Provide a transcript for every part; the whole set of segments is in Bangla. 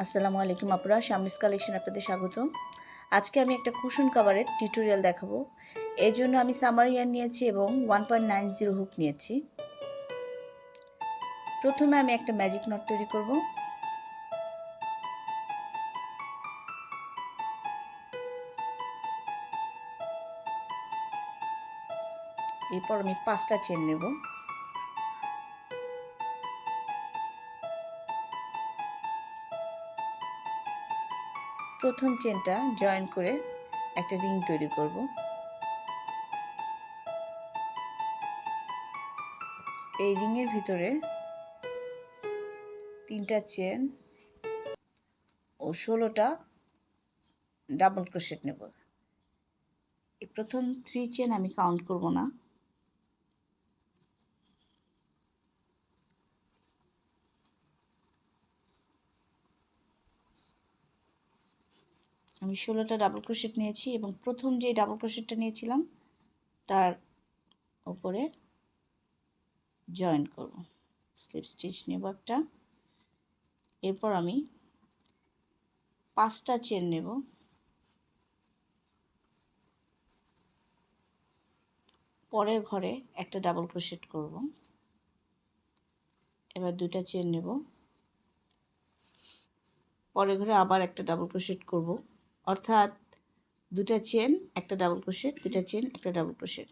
আসসালামু আলাইকুম আপুরা, শামিস কালেকশন আপনাদের স্বাগত। আজকে আমি একটা কুশন কাভারের টিউটোরিয়াল দেখাবো। এর জন্য আমি সামার ইয়ার্ন নিয়েছি এবং 1.90 হুক নিয়েছি। প্রথমে আমি একটা ম্যাজিক নট তৈরি করব। এরপর আমি 5টা চেন নেব। প্রথম চেনটা জয়েন করে একটা রিং তৈরি করব। এই রিংয়ের ভিতরে 3টা চেন ও 16টা ডাবল ক্রোশেট নেব। এই প্রথম 3 চেন আমি কাউন্ট করব না। আমি 16টা ডাবল ক্রোশেট নিয়েছি এবং প্রথম যে ডাবল ক্রোশেটটা নিয়েছিলাম তার উপরে জয়েন করব, স্লিপ স্টিচ নেব একটা। এরপর আমি 5টা চেন নেব। পরের ঘরে একটা ডাবল ক্রোশেট করব। এবার 2টা চেন নেব। পরের ঘরে আবার একটা ডাবল ক্রোশেট করব, অর্থাৎ 2টা চেন একটা ডাবল ক্রোশেট, 2টা চেন একটা ডাবল ক্রোশেট,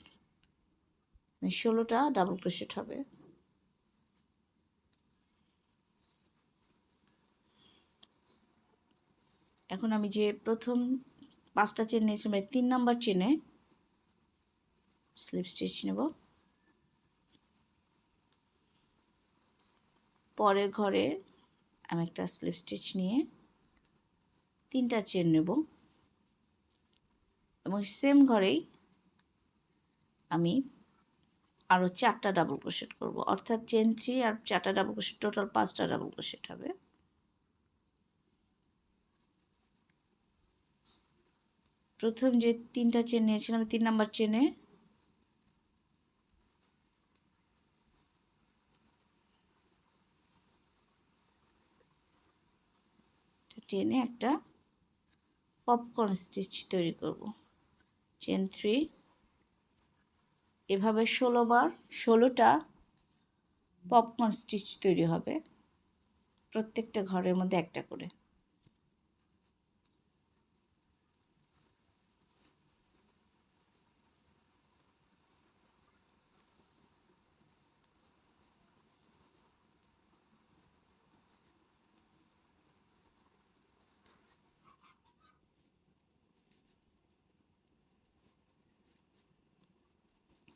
16টা ডাবল ক্রোশেট হবে। এখন আমি যে প্রথম 5টা চেন নিয়েছিলাম 3 নাম্বার চেনে স্লিপ স্টিচ নেব। পরের ঘরে আমি একটা স্লিপ স্টিচ নিয়ে 3টা চেন নেব এবং সেম ঘরেই আমি আরও 4টা ডাবল ক্রোশেট করব, অর্থাৎ চেন 3 আর 4টা ডাবল ক্রোশেট, টোটাল 5টা ডাবল ক্রোশেট হবে। প্রথম যে 3টা চেন নিয়েছিলাম 3 নাম্বার চেনে টেনে একটা পপকর্ন স্টিচ তৈরি করব। চেন 3, এভাবে 16টা পপকর্ন স্টিচ তৈরি হবে, প্রত্যেকটা ঘরের মধ্যে একটা করে।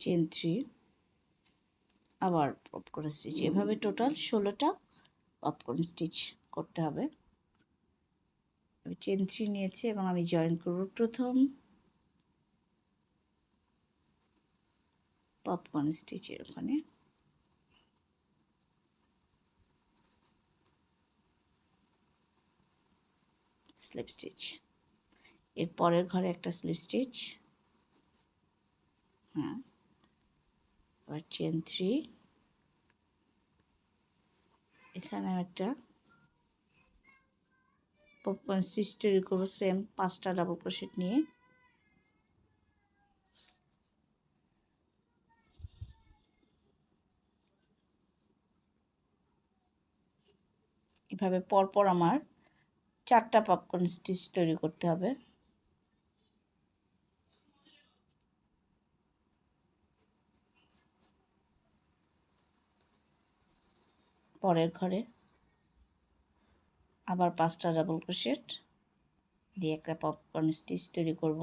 চেন 3, আবার পপকর্ন স্টিচ, এভাবে টোটাল 16টা পপকর্ন স্টিচ করতে হবে। আমি চেন 3 নিয়েছি এবং আমি জয়েন করব প্রথম পপকর্ন স্টিচের ওখানে। স্লিপ স্টিচ, এর পরের ঘরে একটা স্লিপ স্টিচ, হ্যাঁ, আবার চেন 3, এখানে একটা পপকর্ন স্টিচ তৈরি করবো, সেম 5টা ডাবল ক্রোশেট নিয়ে। এভাবে পরপর আমার 4টা পপকর্ন স্টিচ তৈরি করতে হবে। পরের ঘরে আবার 5টা ডাবল ক্রোশেট দিয়ে একটা পপকর্ন স্টিচ তৈরি করব।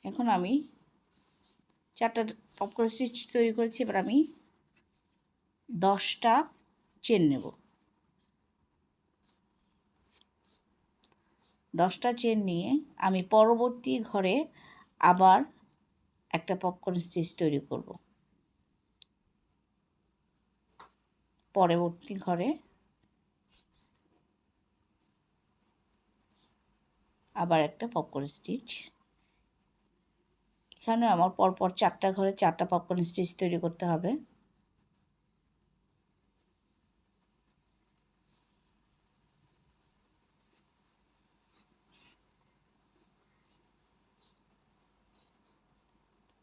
এখন আমি 4টা পপকর্ন স্টিচ তৈরি করেছি। এবার আমি 10টা চেন নেব। 10টা চেন নিয়ে আমি পরবর্তী ঘরে আবার একটা পপকর্ন স্টিচ তৈরি করব। পরবর্তী ঘরে আবার একটা পপকর্ন স্টিচ। এখানে আমার পরপর 4টা ঘরে 4টা পপকর্ন স্টিচ তৈরি করতে হবে।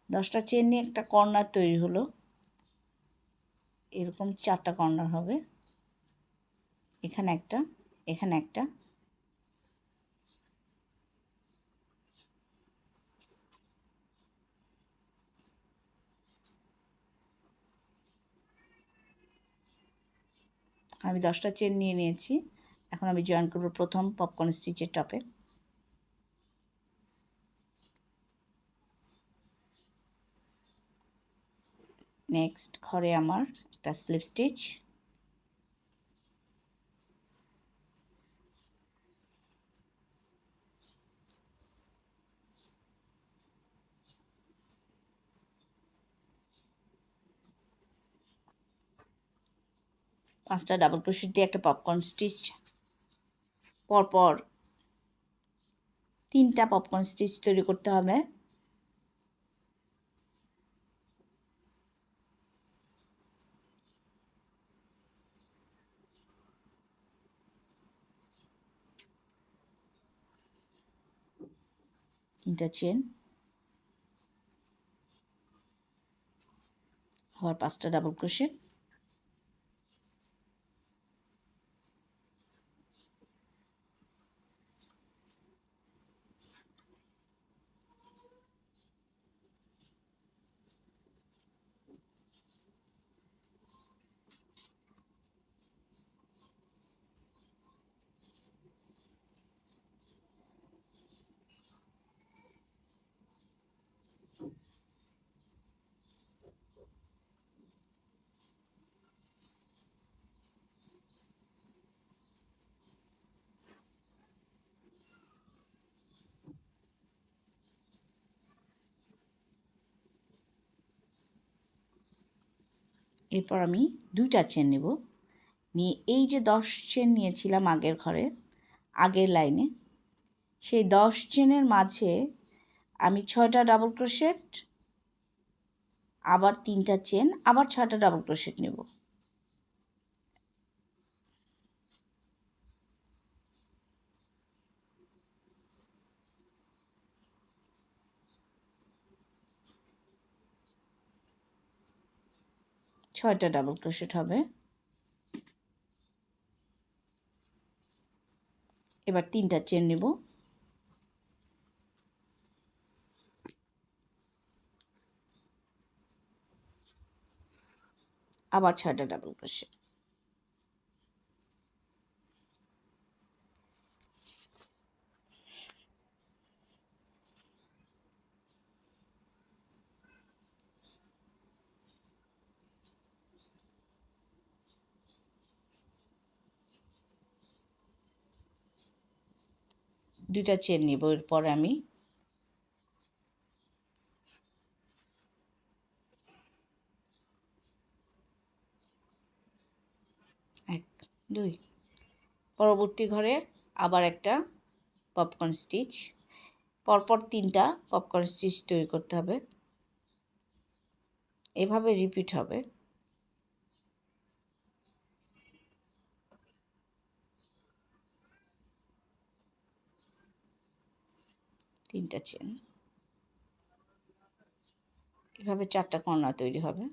দশটা চেন নিয়ে একটা কর্নার তৈরি হলো। এরকম 4টা কর্নার হবে। এখানে একটা, এখানে একটা, আমি 10টা চেন নিয়ে নিয়েছি। এখন আমি জয়েন করব প্রথম পপকর্ন স্টিচের টপে। নেক্সট ঘরে আমার একটা স্লিপ স্টিচ, পাঁচটা ডাবল ক্রোশেট দিয়ে একটা পপকর্ন স্টিচ, পরপর 3টা পপকর্ন স্টিচ তৈরি করতে হবে। তিনটা চেন, আবার 5টা ডাবল ক্রোশেট, এরপর আমি 2টা চেন নেব। নিয়ে এই যে 10 চেন নিয়েছিলাম আগের ঘরে, আগের লাইনে, সেই 10 চেনের মাঝে আমি 6টা ডাবল ক্রোশেট, আবার 3টা চেন, আবার 6টা ডাবল ক্রোশেট নেব। ছয়টা ডাবল ক্রোশেট হবে। এবার 3টা চেন নেব, আবার 6টা ডাবল ক্রোশেট। দুইটা চেন নেব। এরপর আমি 1 2, পরবর্তী ঘরে আবার একটা পপকর্ন স্টিচ, পরপর 3টা পপকর্ন স্টিচ তৈরি করতে হবে। এভাবে রিপিট হবে। তিনটা চেন, এভাবে 4টা কর্নার তৈরি হবে।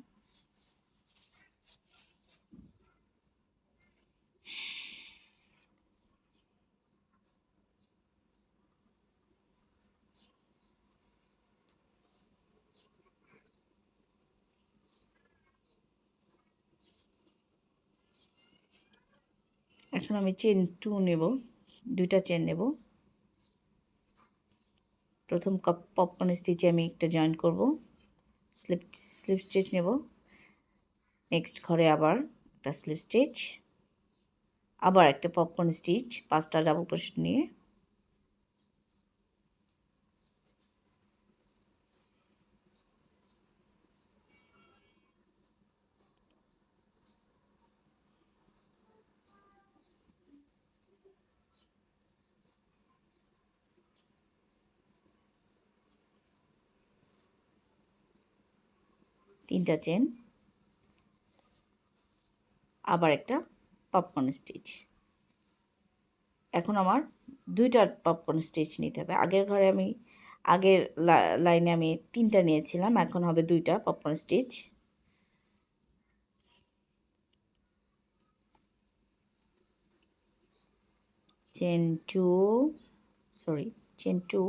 এখন আমি চেন 2 নেব, 2টা চেন নেব, প্রথম পপকর্ন স্টিচে আমি একটা জয়েন করব, স্লিপ স্টিচ নেব। নেক্সট ঘরে আবার একটা স্লিপ স্টিচ, আবার একটা পপকর্ন স্টিচ, 5টা ডাবল ক্রোশেট নিয়ে তিনটা চেন, আবার একটা পপকর্ন স্টিচ। এখন আমার 2টা পপকর্ন স্টিচ নিতে হবে। আগের লাইনে আমি 3টা নিয়েছিলাম, এখন হবে 2টা পপকর্ন স্টিচ। চেন 2,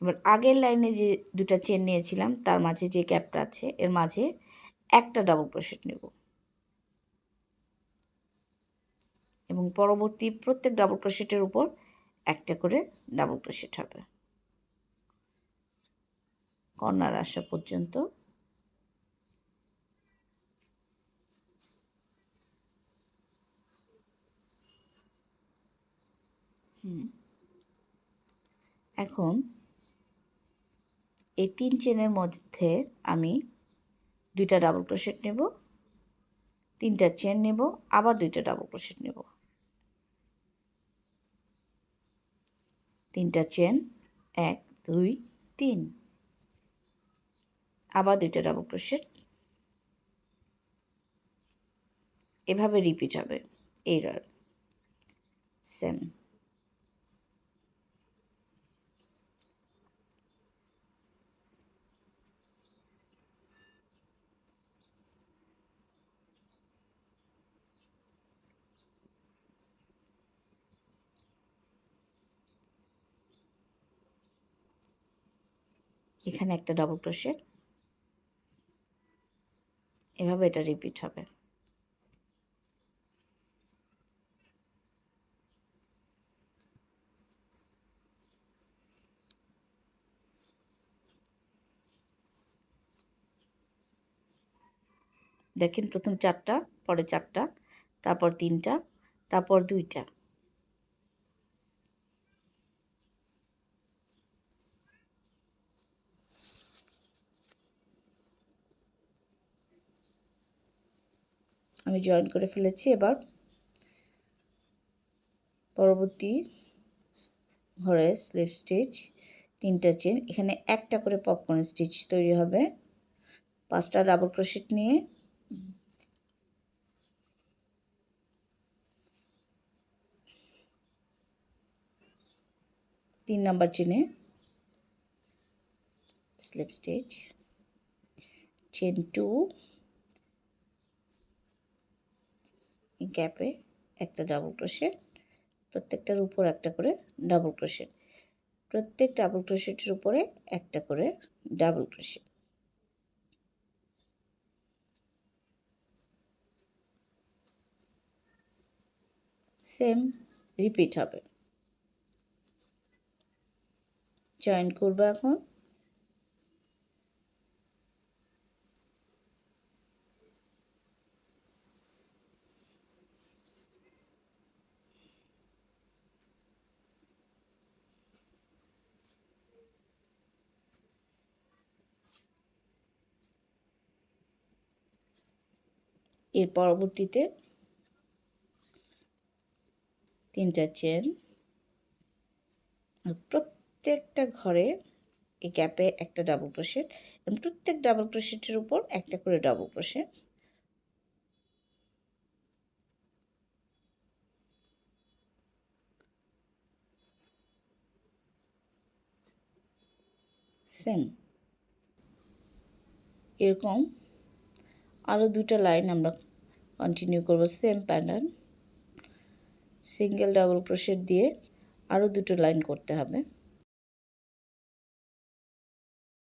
এবার আগের লাইনে যে 2টা চেন নিয়েছিলাম তার মাঝে যে গ্যাপটা আছে এর মাঝে একটা ডাবল ক্রোশেট নেব এবং পরবর্তী প্রত্যেক ডাবল ক্রোশেটের উপর একটা করে ডাবল ক্রোশেট হবে কর্নার আসা পর্যন্ত। এখন এই 3 চেনের মধ্যে আমি 2টা ডাবল ক্রোশেট নেব, 3টা চেন নেব, আবার 2টা ডাবল ক্রোশেট নেব, 3টা চেন, 1 2 3, আবার 2টা ডাবল ক্রোশেট। এভাবে রিপিট হবে এইবার সেম। এখানে একটা ডাবল ক্রোশেট, এভাবে এটা রিপিট হবে। দেখেন প্রথম 4টা, পরে 4টা, তারপর 3টা, তারপর 2টা। আমি জয়েন করে ফেলেছি। এবার পরবর্তী ঘরে স্লিপ স্টিচ, 3টা চেন, এখানে একটা করে পপকর্ন স্টিচ তৈরি হবে। 5টা ডাবল ক্রোশেট নিয়ে তিন নাম্বার চেনে স্লিপ স্টিচ, চেন 2, গ্যাপে একটা ডাবল ক্রোশেট, প্রত্যেকটার উপর একটা করে ডাবল ক্রোশেট, প্রত্যেক ডাবল ক্রোশেটের উপরে একটা করে ডাবল ক্রোশেট। সেম রিপিট হবে। জয়েন করব এখন। এর পরবর্তীতে 3টা চেন, প্রত্যেকটা ঘরে এই গ্যাপে একটা ডাবল ক্রোশেট এবং প্রত্যেক ডাবল ক্রোশেটের উপর একটা করে ডাবল ক্রোশেট। সেম এরকম আরও 2টা লাইন আমরা কন্টিনিউ করব same pattern. Single double crochet দিয়ে আরও 2টো লাইন করতে হবে।